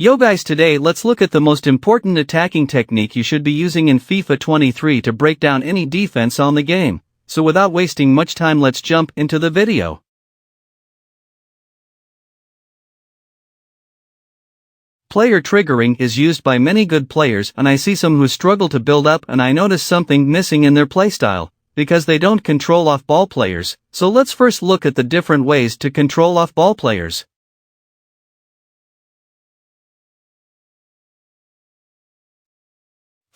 Yo guys, today let's look at the most important attacking technique you should be using in FIFA 23 to break down any defense on the game. So without wasting much time, let's jump into the video. Player triggering is used by many good players, and I see some who struggle to build up, and I notice something missing in their playstyle, because they don't control off-ball players. So let's first look at the different ways to control off-ball players.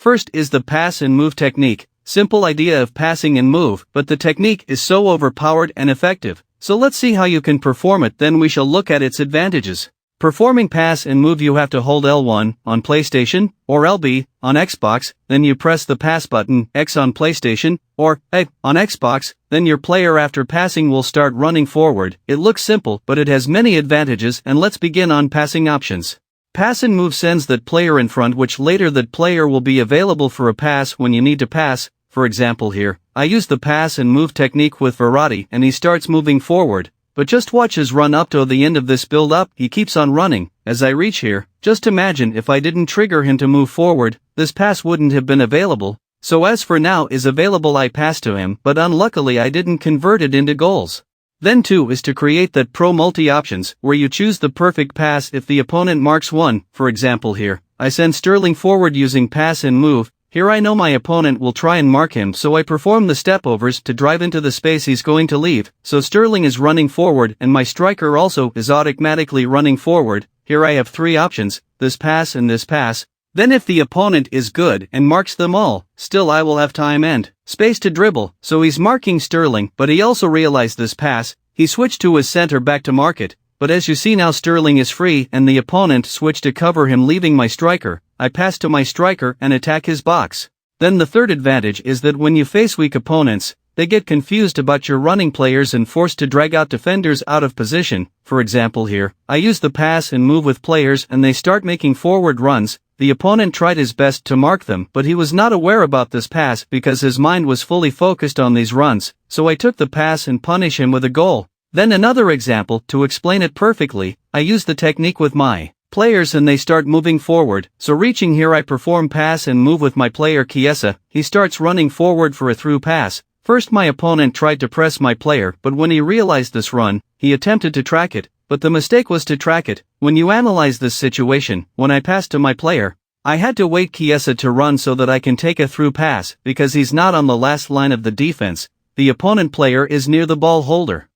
First is the pass and move technique. Simple idea of passing and move, but the technique is so overpowered and effective. So let's see how you can perform it, then we shall look at its advantages. Performing pass and move, you have to hold L1 on PlayStation or LB on Xbox, then you press the pass button X on PlayStation or A on Xbox, then your player after passing will start running forward. It looks simple, but it has many advantages, and let's begin on passing options. Pass and move sends that player in front, which later that player will be available for a pass when you need to pass. For example here, I use the pass and move technique with Verratti and he starts moving forward. But just watch his run up to the end of this build up, he keeps on running. As I reach here, just imagine if I didn't trigger him to move forward, this pass wouldn't have been available. So as for now is available, I pass to him, but unluckily I didn't convert it into goals. Then 2 is to create that pro multi options, where you choose the perfect pass if the opponent marks one. For example here, I send Sterling forward using pass and move. Here I know my opponent will try and mark him, so I perform the stepovers to drive into the space he's going to leave. So Sterling is running forward and my striker also is automatically running forward. Here I have 3 options, this pass and this pass. Then if the opponent is good and marks them all, still I will have time and space to dribble. So he's marking Sterling, but he also realized this pass, he switched to his center back to mark it. But as you see now, Sterling is free and the opponent switched to cover him, leaving my striker. I pass to my striker and attack his box. Then the third advantage is that when you face weak opponents, they get confused about your running players and forced to drag out defenders out of position. For example here, I use the pass and move with players and they start making forward runs. The opponent tried his best to mark them, but he was not aware about this pass because his mind was fully focused on these runs. So I took the pass and punish him with a goal. Then another example, to explain it perfectly, I use the technique with my players and they start moving forward. So reaching here I perform pass and move with my player Chiesa, he starts running forward for a through pass. First my opponent tried to press my player, but when he realized this run, he attempted to track it, but the mistake was to track it. When you analyze this situation, when I passed to my player, I had to wait Chiesa to run so that I can take a through pass, because he's not on the last line of the defense, the opponent player is near the ball holder.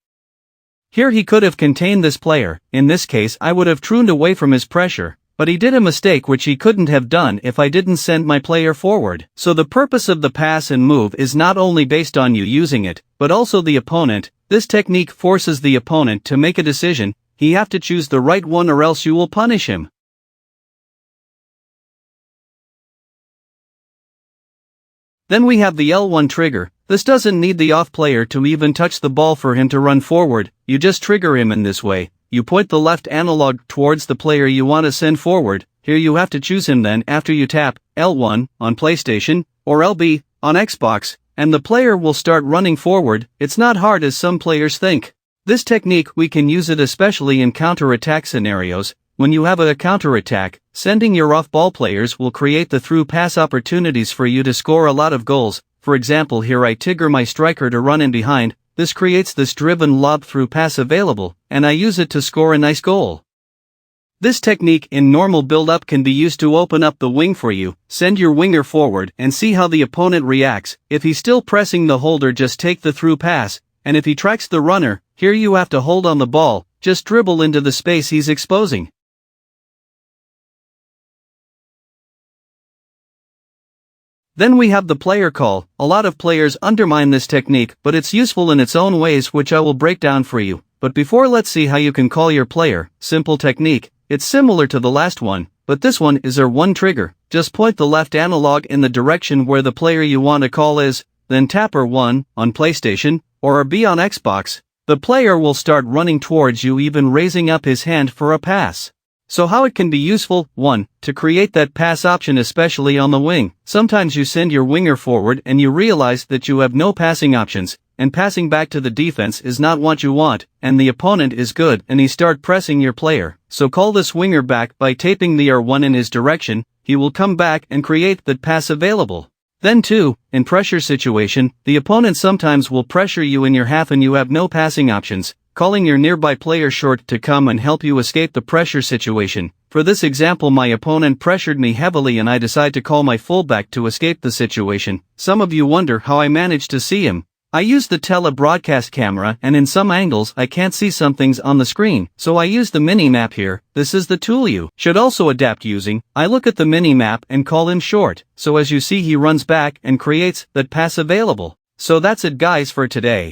Here he could have contained this player, in this case I would have trooned away from his pressure, but he did a mistake which he couldn't have done if I didn't send my player forward. So the purpose of the pass and move is not only based on you using it, but also the opponent. This technique forces the opponent to make a decision, he have to choose the right one or else you will punish him. Then we have the L1 trigger. This doesn't need the off player to even touch the ball for him to run forward, you just trigger him in this way. You point the left analog towards the player you want to send forward. Here you have to choose him then after you tap L1 on PlayStation or LB on Xbox, and the player will start running forward. It's not hard as some players think. This technique we can use it especially in counter-attack scenarios. When you have a counter-attack, sending your off-ball players will create the through pass opportunities for you to score a lot of goals. For example here I trigger my striker to run in behind, this creates this driven lob through pass available, and I use it to score a nice goal. This technique in normal build-up can be used to open up the wing for you. Send your winger forward and see how the opponent reacts. If he's still pressing the holder, just take the through pass, and if he tracks the runner, here you have to hold on the ball, just dribble into the space he's exposing. Then we have the player call. A lot of players undermine this technique, but it's useful in its own ways, which I will break down for you. But before, let's see how you can call your player. Simple technique. It's similar to the last one, but this one is R1 trigger. Just point the left analog in the direction where the player you want to call is, then tap R1 on PlayStation or RB on Xbox. The player will start running towards you, even raising up his hand for a pass. So how it can be useful? 1. To create that pass option, especially on the wing. Sometimes you send your winger forward and you realize that you have no passing options. and passing back to the defense is not what you want, and the opponent is good and he start pressing your player. So call this winger back by taping the R1 in his direction, he will come back and create that pass available. Then 2, in pressure situation, the opponent sometimes will pressure you in your half and you have no passing options, calling your nearby player short to come and help you escape the pressure situation. For this example, my opponent pressured me heavily and I decide to call my fullback to escape the situation. Some of you wonder how I managed to see him. I use the tele-broadcast camera and in some angles I can't see some things on the screen, so I use the mini-map here. This is the tool you should also adapt using. I look at the mini-map and call him short, so as you see he runs back and creates that pass available. So that's it guys for today.